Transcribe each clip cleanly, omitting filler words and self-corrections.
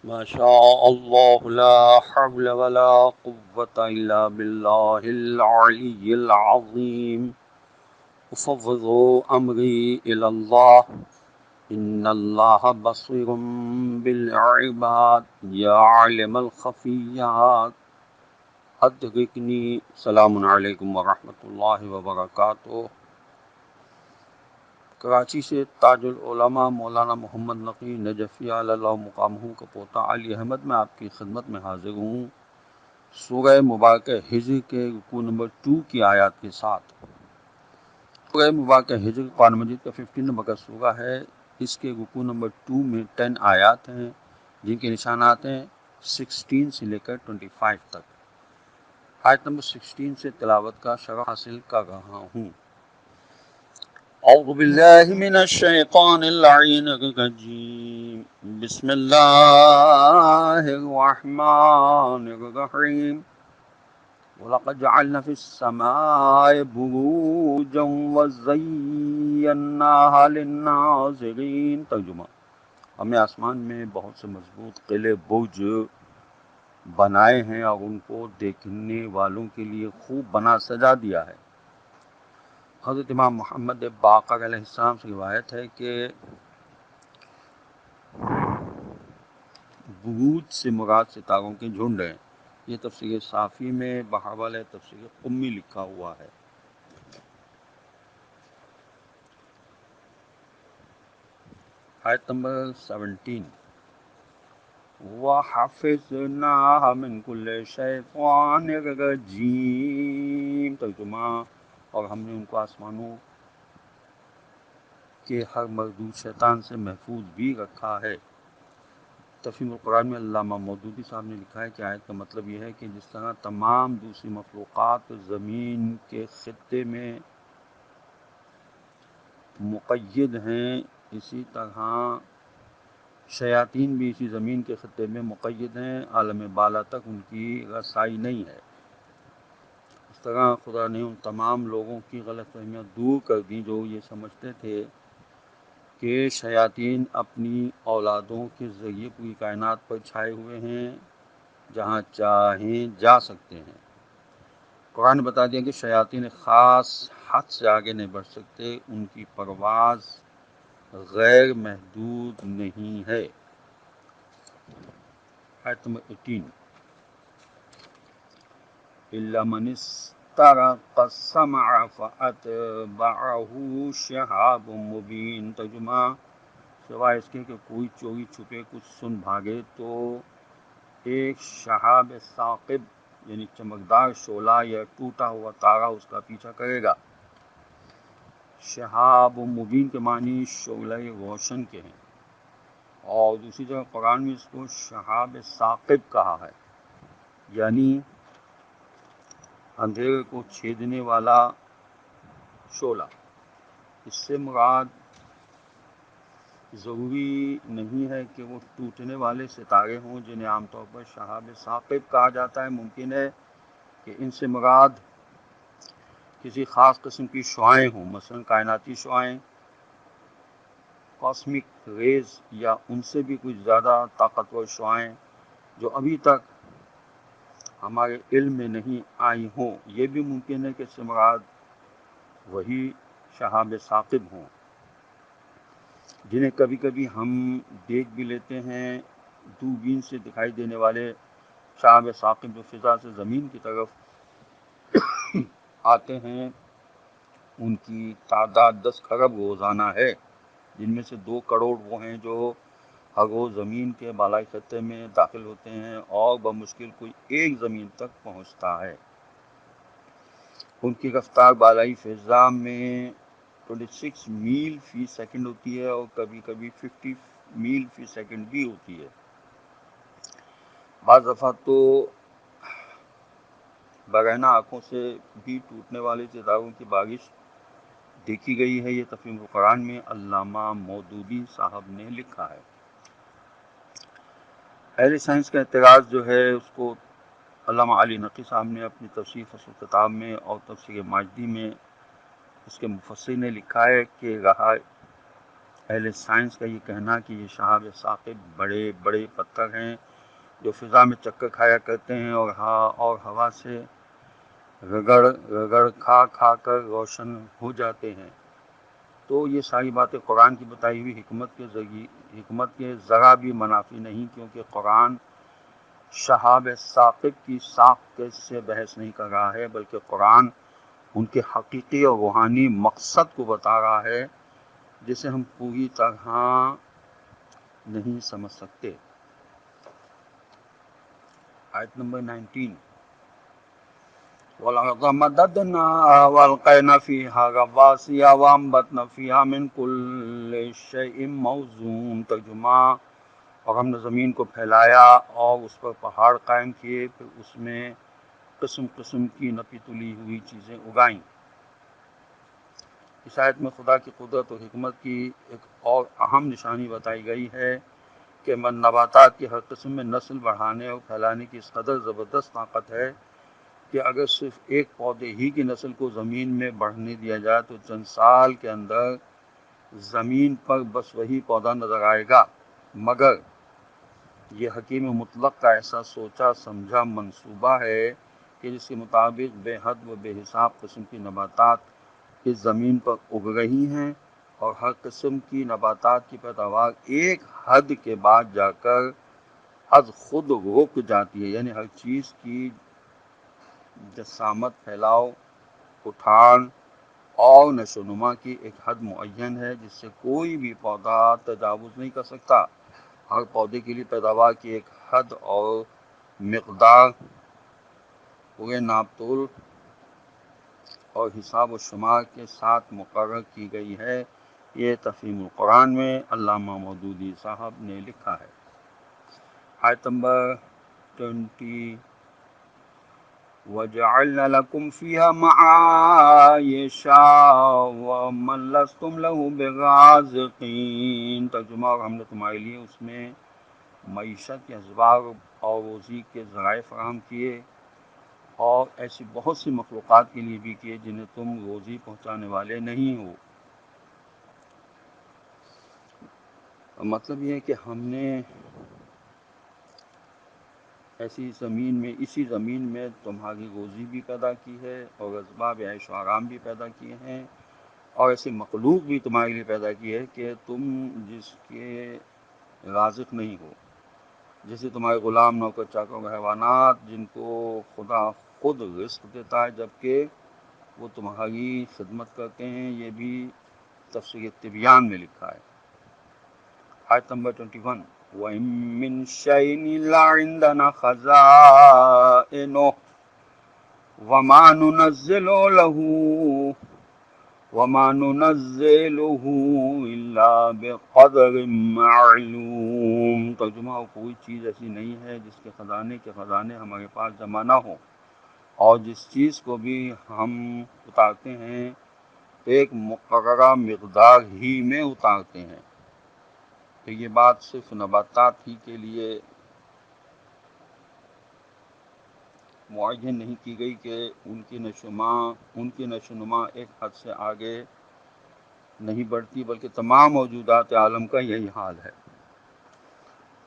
ما شاء الله لا حول ولا قوة إلا بالله العلي العظيم أفوض أمري إلى الله إن الله بصير بالعباد يا عالم الخفيات أدركني. السلام علیکم ورحمۃ اللہ وبرکاتہ. کراچی سے تاج العلماء مولانا محمد نقی نجفی علی اللہ مقامہ کا پوتا علی احمد میں آپ کی خدمت میں حاضر ہوں سورہ مبارکہ ہجر کے رکوع نمبر 2 کی آیات کے ساتھ. سورہ مبارکہ ہجر قرآن مجید کا 15 نمبر کا سورہ ہے. اس کے رکوع نمبر 2 میں 10 آیات ہیں جن کے نشانات ہیں 16 سے لے کر 25 تک. آیت نمبر 16 سے تلاوت کا شرح حاصل کر رہا ہوں. اعوذ باللہ من الشیطان اللعین الرجیم بسم اللہ الرحمن الرحیم وَلَقَدْ جَعَلْنَا فِي السَّمَاءِ بُرُوجًا وَزَيَّنَّاهَا لِلنَّاظِرِينَ. ترجمہ: ہم نے آسمان میں بہت سے مضبوط قلعے برج بنائے ہیں اور ان کو دیکھنے والوں کے لیے خوب بنا سجا دیا ہے. حضرت امام محمد باقر علیہ السلام سے روایت ہے کہ بروج سے مراد ستاروں کے جھنڈ ہیں. یہ تفسیر صافی میں بحوالہ تفسیر قمی لکھا ہوا ہے. آیت نمبر 17 وَحَفِظْنَاهَا مِنْ كُلِّ شَيْطَانٍ رَجِيمٍ. ترجمہ: اور ہم نے ان کو آسمانوں کے ہر مردود شیطان سے محفوظ بھی رکھا ہے. تفہیم القرآن میں علامہ مودودی صاحب نے لکھا ہے کہ آیت کا مطلب یہ ہے کہ جس طرح تمام دوسری مخلوقات زمین کے خطے میں مقید ہیں، اسی طرح شیاطین بھی اسی زمین کے خطے میں مقید ہیں، عالم بالا تک ان کی رسائی نہیں ہے. اس طرح خدا نے ان تمام لوگوں کی غلط فہمیاں دور کر دیں جو یہ سمجھتے تھے کہ شیاطین اپنی اولادوں کے ذریعے پوری کائنات پر چھائے ہوئے ہیں، جہاں چاہیں جا سکتے ہیں. قرآن نے بتا دیا کہ شیاطین خاص حد سے آگے نہیں بڑھ سکتے، ان کی پرواز غیر محدود نہیں ہے. آیت نمبر 18 إِلَّا مَنِ اسْتَرَقَ السَّمْعَ فَأَتْبَعَهُ شِهَابٌ مُّبِينٌ. ترجمہ: سوائے اس کے کہ کوئی چوری چھپے کچھ سن بھاگے تو ایک شہاب ثاقب یعنی چمکدار شعلہ یا ٹوٹا ہوا تارا اس کا پیچھا کرے گا. شہاب مبین کے معنی شعلہ روشن کے ہیں، اور دوسری جگہ قرآن میں اس کو شہاب ثاقب کہا ہے، یعنی اندھیرے کو چھیدنے والا شعلہ. اس سے مراد ضروری نہیں ہے کہ وہ ٹوٹنے والے ستارے ہوں جنہیں عام طور پر شہاب ثاقب کہا جاتا ہے. ممکن ہے کہ ان سے مراد کسی خاص قسم کی شعاعیں ہوں، مثلا کائناتی شعاعیں، کاسمک ریز، یا ان سے بھی کچھ زیادہ طاقتور شعاعیں جو ابھی تک ہمارے علم میں نہیں آئی ہوں. یہ بھی ممکن ہے کہ اس سے مراد وہی شہاب ثاقب ہوں جنہیں کبھی کبھی ہم دیکھ بھی لیتے ہیں. دوربین سے دکھائی دینے والے شہاب ثاقب جو فضا سے زمین کی طرف آتے ہیں ان کی تعداد 10 ارب روزانہ ہے، جن میں سے 2 کروڑ وہ ہیں جو ہر روز زمین کے بالائی خطے میں داخل ہوتے ہیں اور بمشکل کوئی ایک زمین تک پہنچتا ہے. ان کی رفتار بالائی فضا میں 26 میل فی سیکنڈ ہوتی ہے اور کبھی کبھی 50 میل فی سیکنڈ بھی ہوتی ہے. بعض دفعہ تو برہنہ آنکھوں سے بھی ٹوٹنے والے ستاروں کی بارش دیکھی گئی ہے. یہ تفہیم القرآن میں علامہ مودودی صاحب نے لکھا ہے. اہل سائنس کا اعتراض جو ہے اس کو علامہ علی نقی صاحب نے اپنی تفسیر فصل الخطاب میں اور تفسیر ماجدی میں اس کے مفسر نے لکھا ہے کہ رہا اہل سائنس کا یہ کہنا کہ یہ شہاب ثاقب بڑے بڑے پتھر ہیں جو فضا میں چکر کھایا کرتے ہیں اور ہوا سے رگڑ رگڑ کھا کھا کر روشن ہو جاتے ہیں. تو یہ ساری باتیں قرآن کی بتائی ہوئی حکمت کے ذرا بھی منافی نہیں، کیونکہ قرآن شہاب ثاقب کی ساخت سے بحث نہیں کر رہا ہے، بلکہ قرآن ان کے حقیقی اور روحانی مقصد کو بتا رہا ہے جسے ہم پوری طرح نہیں سمجھ سکتے. آیت نمبر 19. وَالْأَرْضَ مَدَدْنَاهَا وَأَلْقَيْنَا فِيهَا رَوَاسِيَ وَأَنبَتْنَا فِيهَا مِنْ كُلِّ شَيْءٍ مَوْزُونٍ. ترجمہ: اور ہم نے زمین کو پھیلایا اور اس پر پہاڑ قائم کیے، پھر اس میں قسم قسم کی نپی تلی ہوئی چیزیں اگائیں. اس آیت میں خدا کی قدرت اور حکمت کی ایک اور اہم نشانی بتائی گئی ہے کہ نباتات کی ہر قسم میں نسل بڑھانے اور پھیلانے کی اس قدر زبردست طاقت ہے کہ اگر صرف ایک پودے ہی کی نسل کو زمین میں بڑھنے دیا جائے تو چند سال کے اندر زمین پر بس وہی پودا نظر آئے گا. مگر یہ حکیم مطلق کا ایسا سوچا سمجھا منصوبہ ہے کہ جس کے مطابق بے حد و بے حساب قسم کی نباتات اس زمین پر اگ رہی ہیں، اور ہر قسم کی نباتات کی پیداوار ایک حد کے بعد جا کر از خود رک جاتی ہے. یعنی ہر چیز کی جسامت، پھیلاؤ، اٹھان اور نشو و نما کی ایک حد معین ہے جس سے کوئی بھی پودا تجاوز نہیں کر سکتا. ہر پودے کے لیے پیداوار کی ایک حد اور مقدار پورے ناپ تول اور حساب و شمار کے ساتھ مقرر کی گئی ہے. یہ تفہیم القرآن میں علامہ مودودی صاحب نے لکھا ہے. آیت نمبر 20. وَجَعَلْنَا لَكُمْ فِيهَا مَعَایِشَ وَمَن لَّسْتُمْ لَهُ بِرَازِقِینَ. ترجمہ: اور ہم نے تمہارے لیے اس میں معیشت کے اسباب اور روزی کے ذرائع فراہم کیے، اور ایسی بہت سی مخلوقات کے لیے بھی کیے جنہیں تم روزی پہنچانے والے نہیں ہو. مطلب یہ ہے کہ ہم نے اسی زمین میں تمہاری روزی بھی پیدا کی ہے، اور اسباب عیش و آرام بھی پیدا کیے ہیں، اور ایسی مخلوق بھی تمہارے لیے پیدا کی ہے کہ تم جس کے رازق نہیں ہو، جیسے تمہارے غلام، نوکر، چاکر، حیوانات جن کو خدا خود رزق دیتا ہے جبکہ وہ تمہاری خدمت کرتے ہیں. یہ بھی تفسیر تبیان میں لکھا ہے. آیت نمبر 21. وَإِن مِّن شَيْءٍ إِلَّا عِندَنَا خَزَائِنُهُ وَمَا نُنَزِّلُهُ إِلَّا بِقَدْرٍ مَّعْلُومٍ. ترجمہ: کوئی چیز ایسی نہیں ہے جس کے خزانے ہمارے پاس جمع نہ ہوں، اور جس چیز کو بھی ہم اتارتے ہیں ایک مقررہ مقدار ہی میں اتارتے ہیں. تو یہ بات صرف نباتات ہی کے لیے معین نہیں کی گئی کہ ان کی نشو و نما ایک حد سے آگے نہیں بڑھتی، بلکہ تمام موجودات عالم کا یہی حال ہے.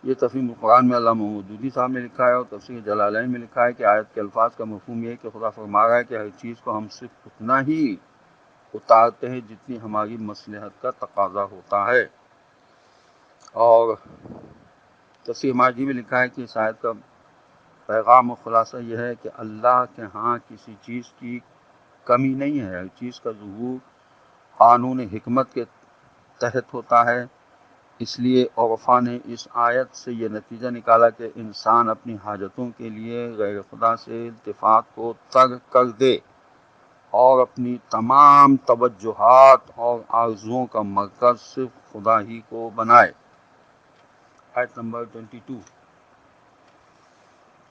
یہ تفہیم القرآن میں علامہ مودودی صاحب نے لکھا ہے، اور تفسیر جلالین میں لکھا ہے کہ آیت کے الفاظ کا مفہوم یہ ہے کہ خدا فرما رہا ہے کہ ہر چیز کو ہم صرف اتنا ہی اتارتے ہیں جتنی ہماری مصلحت کا تقاضا ہوتا ہے. اور تفسیر ماجدی میں لکھا ہے کہ اس آیت کا پیغام و خلاصہ یہ ہے کہ اللہ کے ہاں کسی چیز کی کمی نہیں ہے، ہر چیز کا ظہور قانون حکمت کے تحت ہوتا ہے. اس لیے عرفا نے اس آیت سے یہ نتیجہ نکالا کہ انسان اپنی حاجتوں کے لیے غیر خدا سے التفات کو ترک کر دے اور اپنی تمام توجہات اور آرزوؤں کا مرکز صرف خدا ہی کو بنائے. آیت نمبر 22.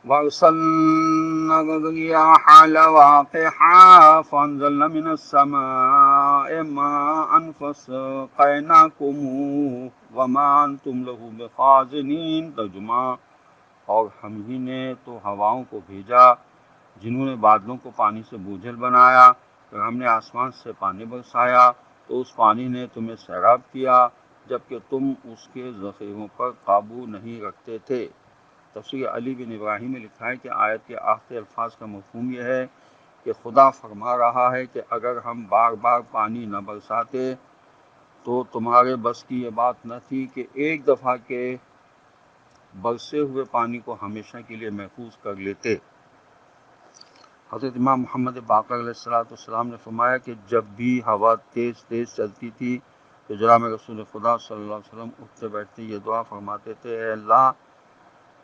وَأَرْسَلْنَا الرِّيَاحَ لَوَاقِحَ فَأَنزَلْنَا مِنَ السَّمَاءِ مَاءً فَسَقَيْنَاكُمُوهُ وَمَا أَنْتُمْ لَهُ بِخَازِنِينَ. ترجمہ: اور ہم ہی نے تو ہواؤں کو بھیجا جنہوں نے بادلوں کو پانی سے بوجھل بنایا، پھر ہم نے آسمان سے پانی برسایا تو اس پانی نے تمہیں سیراب کیا، جبکہ تم اس کے ذخیروں پر قابو نہیں رکھتے تھے۔ تفسیر علی بن ابراہیم میں لکھا ہے کہ آیت کے آخری الفاظ کا مفہوم یہ ہے کہ خدا فرما رہا ہے کہ اگر ہم بار بار پانی نہ برساتے تو تمہارے بس کی یہ بات نہ تھی کہ ایک دفعہ کے برسے ہوئے پانی کو ہمیشہ کے لیے محفوظ کر لیتے۔ حضرت امام محمد باقر علیہ السلام نے فرمایا کہ جب بھی ہوا تیز تیز چلتی تھی تو جناب رسول خدا صلی اللہ علیہ وسلم اٹھتے بیٹھتے یہ دعا فرماتے تھے، اے اللہ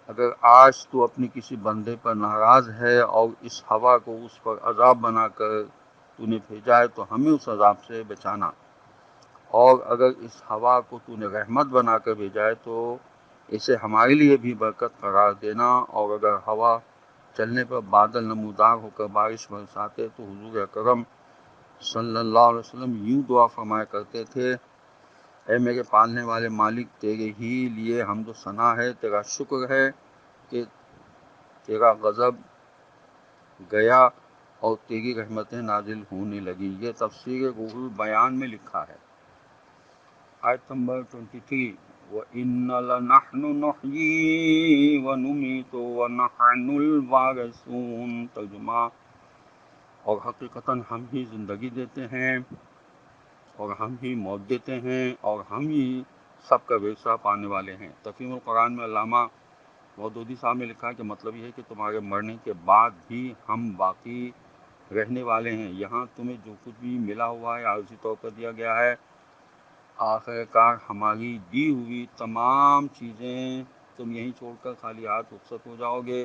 اگر آج تو اپنے کسی بندے پر ناراض ہے اور اس ہوا کو اس پر عذاب بنا کر تو نے بھیجا ہے تو ہمیں اس عذاب سے بچانا، اور اگر اس ہوا کو تو نے رحمت بنا کر بھیجا ہے تو اسے ہمارے لیے بھی برکت قرار دینا، اور اگر ہوا چلنے پر بادل نمودار ہو کر بارش برساتے تو حضور اکرم صلی اللہ علیہ وسلم یوں دعا فرمایا کرتے تھے، اے میرے پالنے والے مالک، تیرے ہی لیے حمد و ثنا ہے، تیرا شکر ہے کہ تیرا غضب گیا اور تیری رحمتیں نازل ہونے لگی۔ یہ تفسیر روح البیان میں لکھا ہے۔ آیت نمبر 23، وَإِنَّ لَنَحْنُ نُحْيِي وَنُمِيتُ وَنَحْنُ الْوَارِثُونَ، ترجمہ، اور حقیقتاً ہم ہی زندگی دیتے ہیں اور ہم ہی موت دیتے ہیں اور ہم ہی سب کا ورثہ پانے والے ہیں۔ تفہیم القرآن میں علامہ مودودی صاحب نے لکھا کہ مطلب یہ ہے کہ تمہارے مرنے کے بعد بھی ہم باقی رہنے والے ہیں، یہاں تمہیں جو کچھ بھی ملا ہوا ہے عارضی طور پر دیا گیا ہے، آخر کار ہماری دی ہوئی تمام چیزیں تم یہیں چھوڑ کر خالی ہاتھ رخصت ہو جاؤ گے،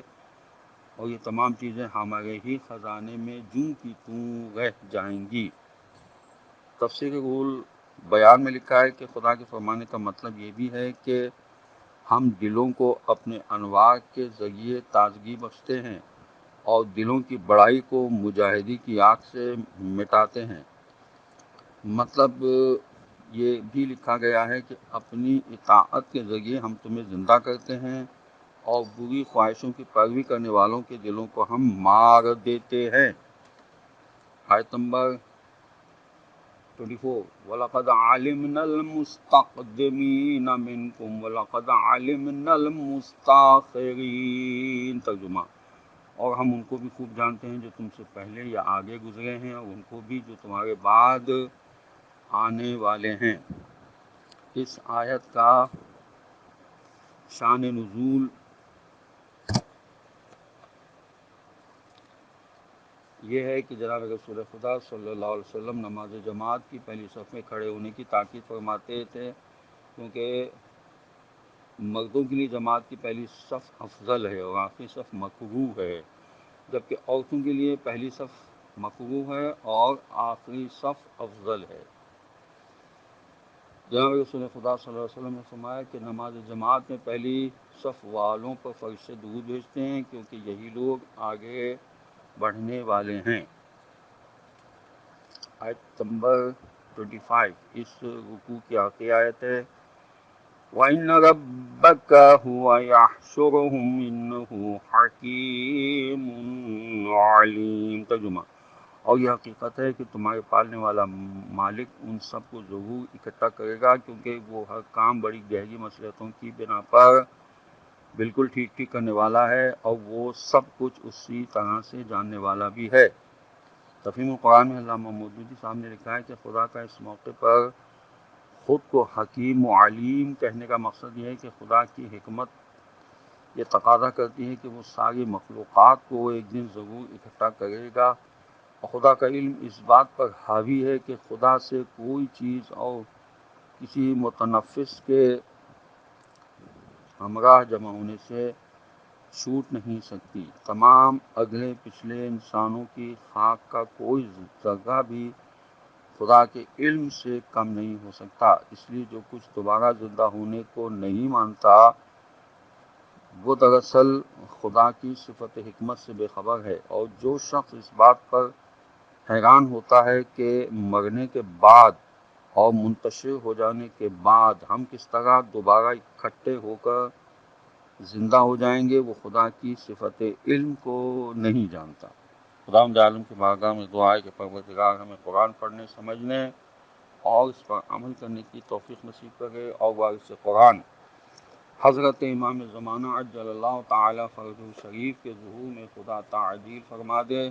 اور یہ تمام چیزیں ہمارے ہی خزانے میں جوں کی توں رہ جائیں گی۔ تفسیر روح بیان میں لکھا ہے کہ خدا کے فرمانے کا مطلب یہ بھی ہے کہ ہم دلوں کو اپنے انوار کے ذریعے تازگی بخشتے ہیں اور دلوں کی بڑائی کو مجاہدی کی آگ سے مٹاتے ہیں۔ مطلب یہ بھی لکھا گیا ہے کہ اپنی اطاعت کے ذریعے ہم تمہیں زندہ کرتے ہیں اور بری خواہشوں کی پیروی کرنے والوں کے دلوں کو ہم مار دیتے ہیں۔ آیت نمبر 24، وَلَقَدْ عَلِمْنَا الْمُسْتَقْدِمِينَ مِنْكُمْ وَلَقَدْ عَلِمْنَا الْمُسْتَأْخِرِينَ، ترجمہ، اور ہم ان کو بھی خوب جانتے ہیں جو تم سے پہلے یا آگے گزرے ہیں، اور ان کو بھی جو تمہارے بعد آنے والے ہیں۔ اس آیت کا شان نزول یہ ہے کہ جناب رسول خدا صلی اللہ علیہ وسلم نماز جماعت کی پہلی صف میں کھڑے ہونے کی تاکید فرماتے تھے، کیونکہ مردوں کے لیے جماعت کی پہلی صف افضل ہے اور آخری صف مکروہ ہے، جبکہ عورتوں کے لیے پہلی صف مکروہ ہے اور آخری صف افضل ہے۔ جناب رسول خدا صلی اللہ علیہ وسلم نے فرمایا کہ نماز جماعت میں پہلی صف والوں پر فرشتے درود بھیجتے ہیں کیونکہ یہی لوگ آگے بڑھنے والے ہیں۔ آیت نمبر 25، اس رکوع کی آخری آیت ہے، وَإِنَّ رَبَّكَ هُوَ يَحْشُرُهُمْ إِنَّهُ حَكِيمٌ عَلِيمٌ، ترجمہ، اور یہ حقیقت ہے کہ تمہارے پالنے والا مالک ان سب کو ضرور اکٹھا کرے گا، کیونکہ وہ ہر کام بڑی گہری مصلحتوں کی بنا پر بالکل ٹھیک ٹھیک کرنے والا ہے، اور وہ سب کچھ اسی طرح سے جاننے والا بھی ہے۔ تفہیم القرآن میں علامہ مودودی صاحب نے لکھا ہے کہ خدا کا اس موقع پر خود کو حکیم و علیم کہنے کا مقصد یہ ہے کہ خدا کی حکمت یہ تقاضا کرتی ہے کہ وہ ساری مخلوقات کو ایک دن ضرور اکٹھا کرے گا، اور خدا کا علم اس بات پر حاوی ہے کہ خدا سے کوئی چیز اور کسی متنفس کے ہمراہ جمع ہونے سے چھوٹ نہیں سکتی۔ تمام اگلے پچھلے انسانوں کی خاک کا کوئی ذرہ بھی خدا کے علم سے کم نہیں ہو سکتا، اس لیے جو کچھ دوبارہ زندہ ہونے کو نہیں مانتا وہ دراصل خدا کی صفت حکمت سے بے خبر ہے، اور جو شخص اس بات پر حیران ہوتا ہے کہ مرنے کے بعد اور منتشر ہو جانے کے بعد ہم کس طرح دوبارہ اکٹھے ہو کر زندہ ہو جائیں گے، وہ خدا کی صفت علم کو نہیں جانتا۔ خداوند عالم کی بارگاہ میں دعا ہے کہ پروردگار ہمیں قرآن پڑھنے، سمجھنے اور اس پر عمل کرنے کی توفیق نصیب کرے، اور وارث قرآن حضرت امام زمانہ عجل اللہ تعالی فرجہ شریف کے ظہور میں خدا تعجیل فرما دے،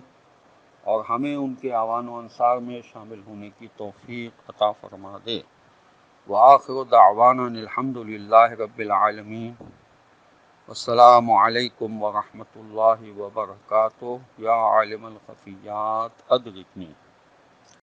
اور ہمیں ان کے اعوان و انصار میں شامل ہونے کی توفیق عطا فرما دے۔ وآخر دعوانا الحمد للہ رب العالمین۔ السلام علیکم ورحمۃ اللہ وبرکاتہ۔ یا عالم الخفیات ادرکنی۔